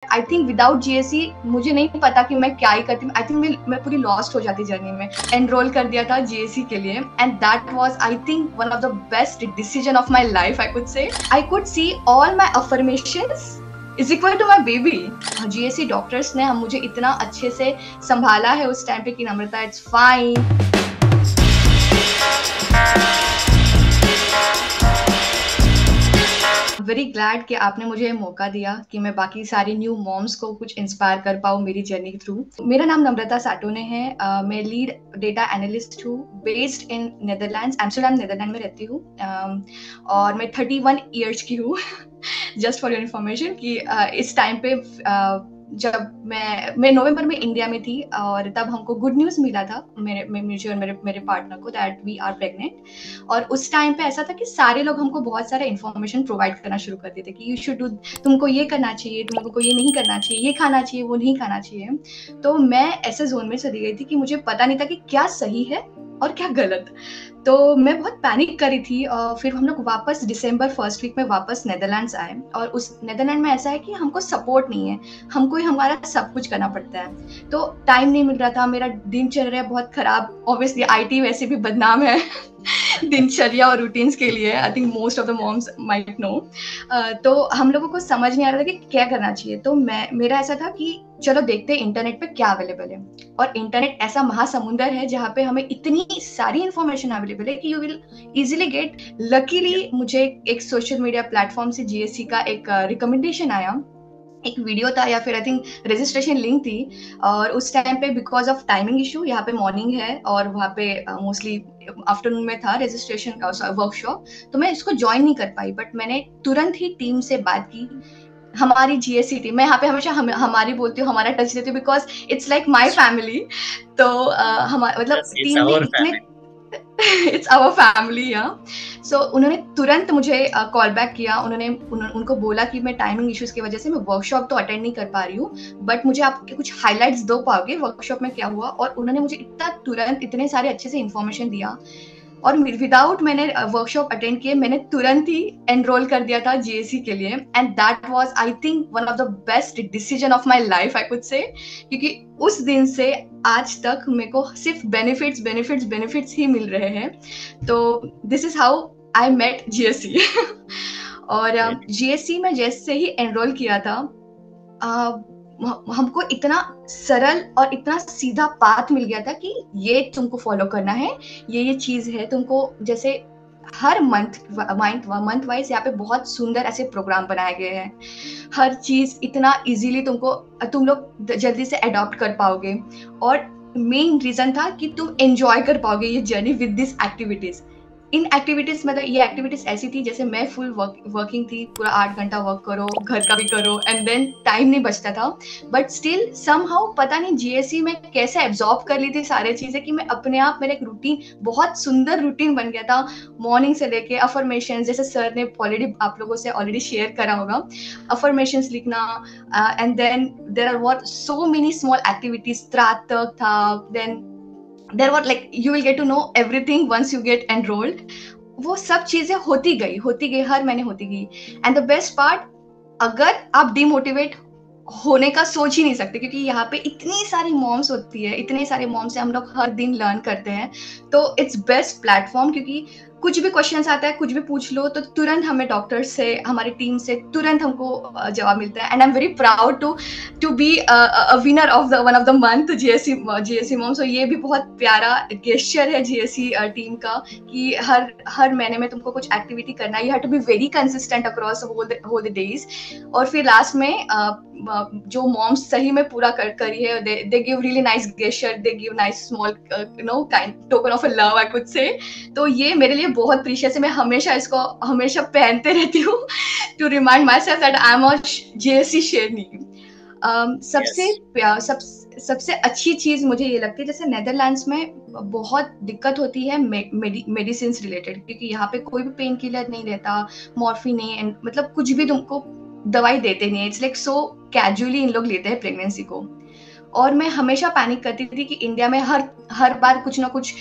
I think without GSC मुझे नहीं पता कि मैं क्या ही करती। आई थिंक मैं पूरी लॉस्ट हो जाती जर्नी में। एनरोल कर दिया था जीएससी के लिए and that was I think one of the best decision of my life. I could see all my affirmations is equal to my baby. GSC doctors ने मुझे इतना अच्छे से संभाला है उस टाइम पे कि नम्रता इट्स फाइन। वेरी ग्लैड कि आपने मुझे मौका दिया कि मैं बाकी सारी न्यू मॉम्स को कुछ इंस्पायर कर पाऊँ मेरी जर्नी के थ्रू। मेरा नाम नम्रता साटोने है। मैं लीड डेटा एनालिस्ट हूँ, based in Netherlands, Amsterdam Netherland में रहती हूँ। और मैं 31 ईयर्स की हूँ। जस्ट फॉर योर इन्फॉर्मेशन कि इस टाइम पे जब मैं नवंबर में इंडिया में थी और तब हमको गुड न्यूज़ मिला था मुझे और मेरे पार्टनर को दैट वी आर प्रेग्नेंट। और उस टाइम पे ऐसा था कि सारे लोग हमको बहुत सारा इन्फॉर्मेशन प्रोवाइड करना शुरू कर देते कि यू शुड डू, तुमको ये करना चाहिए, तुमको ये नहीं करना चाहिए, ये खाना चाहिए, वो नहीं खाना चाहिए। तो मैं ऐसे जोन में चली गई थी कि मुझे पता नहीं था कि क्या सही है और क्या गलत। तो मैं बहुत पैनिक करी थी। और फिर हम लोग वापस दिसंबर फर्स्ट वीक में वापस नेदरलैंड्स आए और उस नेदरलैंड में ऐसा है कि हमको सपोर्ट नहीं है, हमको ही हमारा सब कुछ करना पड़ता है। तो टाइम नहीं मिल रहा था, मेरा दिनचर्या बहुत खराब। ऑब्वियसली आईटी वैसे भी बदनाम है दिनचर्या और रूटीन्स के लिए। I think most of the moms might know. तो हम लोगों को समझ नहीं आ रहा था कि क्या करना चाहिए। तो मेरा ऐसा था कि चलो देखते हैं इंटरनेट पे क्या अवेलेबल है। और इंटरनेट ऐसा महासमुंदर है जहाँ पे हमें इतनी सारी इंफॉर्मेशन अवेलेबल है कि you will easily get. Luckily मुझे एक सोशल मीडिया प्लेटफॉर्म से जीएससी का एक रिकमेंडेशन आया, एक वीडियो था या फिर आई थिंक रजिस्ट्रेशन लिंक थी। और उस टाइम पे बिकॉज ऑफ टाइमिंग इशू, यहाँ पे मॉर्निंग है और वहाँ पे मोस्टली आफ्टरनून में था रजिस्ट्रेशन वर्कशॉप, तो मैं इसको ज्वाइन नहीं कर पाई। बट मैंने तुरंत ही टीम से बात की, हमारी जीएससी टीम। मैं यहाँ पे हमेशा हमारी बोलती हूँ, हमारा टच देती हूँ because it's like my family. तो हमारा मतलब टीम में इतने इट्स आवर फैमिली। सो उन्होंने तुरंत मुझे कॉल बैक किया। उनको बोला कि मैं टाइमिंग इश्यूज की वजह से मैं वर्कशॉप तो अटेंड नहीं कर पा रही हूँ, बट मुझे आपके कुछ हाइलाइट्स दो पाओगे वर्कशॉप में क्या हुआ। और उन्होंने मुझे इतना तुरंत इतने सारे अच्छे से इन्फॉर्मेशन दिया। और विदाउट मैंने वर्कशॉप अटेंड किए, मैंने तुरंत ही एनरोल कर दिया था जीएससी के लिए and that was I think one of the best decision of my life I could say. क्योंकि उस दिन से आज तक मेरे को सिर्फ बेनिफिट्स ही मिल रहे हैं। तो this is how I met GSC. और जीएससी में जैसे ही एनरोल किया था, हमको इतना सरल और इतना सीधा पाथ मिल गया था कि ये तुमको फॉलो करना है, ये चीज है तुमको। जैसे हर मंथ वाइज यहाँ पे बहुत सुंदर ऐसे प्रोग्राम बनाए गए हैं। हर चीज इतना इजीली तुम लोग जल्दी से अडॉप्ट कर पाओगे। और मेन रीजन था कि तुम एंजॉय कर पाओगे ये journey with this activities. In activities मतलब ये एक्टिविटीज ऐसी थी जैसे मैं फुल वर्किंग थी, पूरा 8 घंटा वर्क करो, घर का भी करो एंड देन टाइम नहीं बचता था। बट स्टिल समहाउ पता नहीं जीएससी में कैसे एब्जॉर्ब कर ली थी सारी चीजें कि मैं अपने आप, मेरा एक रूटीन, बहुत सुंदर रूटीन बन गया था। मॉर्निंग से लेके अफर्मेशन, जैसे सर ने ऑलरेडी आप लोगों से ऑलरेडी शेयर करा होगा, अफर्मेशन लिखना। And then there are what so many small activities, त्राटक था, then there were like you will get to know everything once you get enrolled। वो सब चीजें होती गई हर महीने होती गई। एंड द बेस्ट पार्ट, अगर आप डिमोटिवेट होने का सोच ही नहीं सकते, क्योंकि यहाँ पे इतनी सारी मॉम्स होती है, इतने सारे मॉम्स से हम लोग हर दिन लर्न करते हैं। तो इट्स बेस्ट प्लेटफॉर्म, क्योंकि कुछ भी क्वेश्चंस आता है, कुछ भी पूछ लो तो तुरंत हमें डॉक्टर से, हमारी टीम से तुरंत हमको जवाब मिलता है। And I am very proud to be a winner of the one of the month GSC mom. So ये भी बहुत प्यारा गेस्चर है जीएससी टीम का कि हर महीने में तुमको कुछ एक्टिविटी करना है। You have to be very consistent across whole the days. और फिर लास्ट में जो मॉम्स सही में पूरा करी है, they give really nice gesture, they give nice small kind token of a love I could say. तो ये मेरे लिए बहुत प्रीशियस है। मैं हमेशा इसको हमेशा पहनते रहती हूँ to remind myself that I am a GSC शेरनी। सबसे अच्छी चीज मुझे ये लगती है, जैसे नेदरलैंड्स में बहुत दिक्कत होती है मेडिसिन रिलेटेड, क्योंकि यहाँ पे कोई भी पेन किलर नहीं रहता, मॉर्फिन नहीं, मतलब कुछ भी तुमको दवाई देते नहीं है। इट्स लाइक सो कैजुअली इन लोग लेते हैं प्रेगनेंसी को। और मैं हमेशा पैनिक करती थी कि इंडिया में हर बार कुछ ना कुछ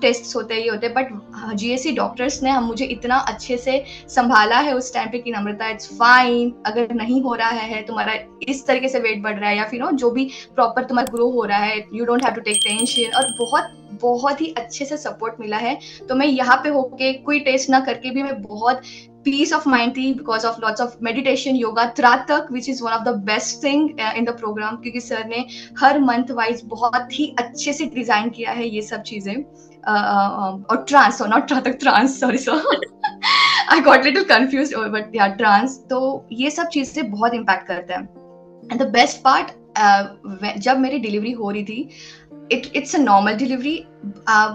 टेस्ट होते ही होते, बट जीएससी डॉक्टर्स ने हम मुझे इतना अच्छे से संभाला है उस टाइम पे कि नम्रता इट्स फाइन, अगर नहीं हो रहा है तुम्हारा इस तरीके से वेट बढ़ रहा है या फिर जो भी प्रॉपर तुम्हारा ग्रो हो रहा है, you don't have to take tension, और बहुत बहुत ही अच्छे से सपोर्ट मिला है। तो मैं यहाँ पे होके कोई टेस्ट ना करके भी मैं बहुत peace of mind थी because of lots of meditation, yoga, त्राटक which is one of the best thing in the program, क्योंकि सर ने हर मंथ वाइज बहुत ही अच्छे से डिजाइन किया है ये सब चीजें। और ट्रांस, नॉट त्राटक, trance, sorry sir, I got little confused, but yeah trance. तो ये सब चीजें बहुत इम्पैक्ट करता है। एंड द बेस्ट पार्ट, जब मेरी डिलीवरी हो रही थी, it's a normal delivery,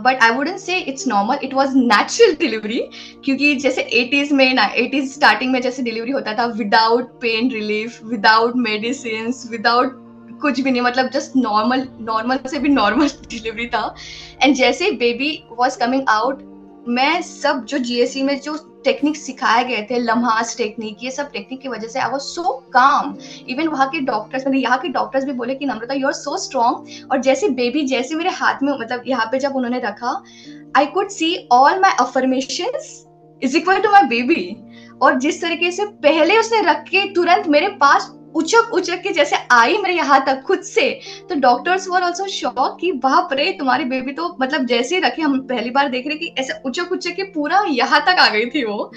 but I wouldn't say it's normal, it was natural delivery, क्योंकि जैसे 80s में ना, 80s स्टार्टिंग में जैसे डिलीवरी होता था without pain relief, without medicine, without कुछ भी नहीं, मतलब जस्ट नॉर्मल से भी नॉर्मल डिलीवरी था। एंड जैसे बेबी वाज कमिंग आउट, मैं सब जो जीएससी में जो टेक्निक सिखाए गए थे, लम्हास टेक्निक, ये सब टेक्निक की वजह से आई वाज सो काम। इवन वहाँ के डॉक्टर्स, मतलब यहाँ के डॉक्टर्स भी बोले कि नम्रता यू आर सो स्ट्रॉन्ग। और जैसे बेबी जैसे मेरे हाथ में, मतलब यहाँ पे जब उन्होंने रखा, I could see all my affirmations is equal to my baby. और जिस तरीके से पहले उसने रख के तुरंत मेरे पास उचक के जैसे आई मेरे यहाँ तक खुद से, तो डॉक्टर्स वर आल्सो शॉक कि बाप रे, तुम्हारी बेबी तो मतलब जैसे रखे, हम पहली बार देख रहे कि ऐसे उचक के पूरा यहाँ तक आ गई थी वो।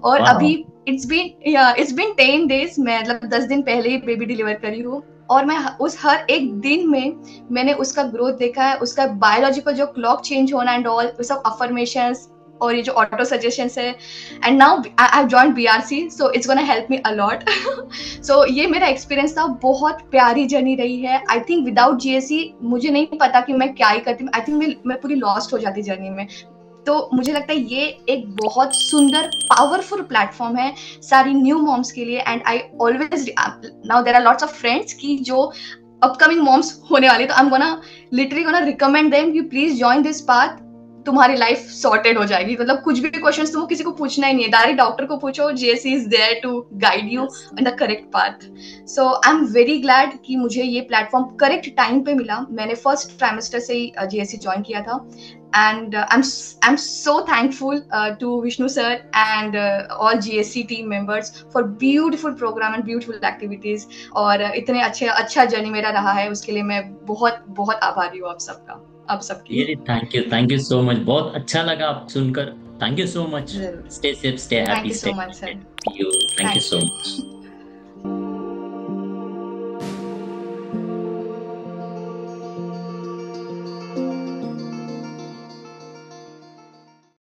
और अभी इट्स बीन 10 days, मैं मतलब 10 दिन पहले ही बेबी डिलीवर करी हूँ, और मैं उस हर एक दिन में मैंने उसका ग्रोथ देखा है, उसका बायोलॉजिकल जो क्लॉक चेंज होना एंड ऑल, सब अफर्मेशंस और ये जो ऑटो सजेशंस है। And now I have joined BRC, so it's gonna help me a lot. So ये मेरा एक्सपीरियंस था, बहुत प्यारी जर्नी रही है। आई थिंक विदाउट जीएससी मुझे नहीं पता कि मैं क्या ही करती, आई थिंक मैं पूरी लॉस्ट हो जाती जर्नी में। तो मुझे लगता है ये एक बहुत सुंदर पावरफुल प्लेटफॉर्म है सारी न्यू मॉम्स के लिए। And I always, now there are lots of friends की जो अपकमिंग मॉम्स होने वाली, तो I am gonna literally gonna recommend them कि प्लीज जॉइन दिस पाथ, तुम्हारी लाइफ सॉर्टेड हो जाएगी। मतलब कुछ भी क्वेश्चंस तुमको किसी को पूछना ही नहीं है, डायरेक्ट डॉक्टर को पूछो, GSC is there to guide you in the correct path. So I am very glad कि मुझे ये प्लेटफॉर्म करेक्ट टाइम पे मिला। मैंने फर्स्ट ट्राइमेस्टर से ही जीएससी ज्वाइन किया था, and I'm so thankful to Vishnu sir and all GSC team members for beautiful program and beautiful activities, और इतने अच्छा जर्नी मेरा रहा है, उसके लिए मैं बहुत बहुत आभारी हूँ आप सबका, आप सबकी। थैंक यू सो मच, बहुत अच्छा लगा आप सुनकर। Thank you so much, stay safe, stay happy, thank you stay so much sir, you, thank you so much.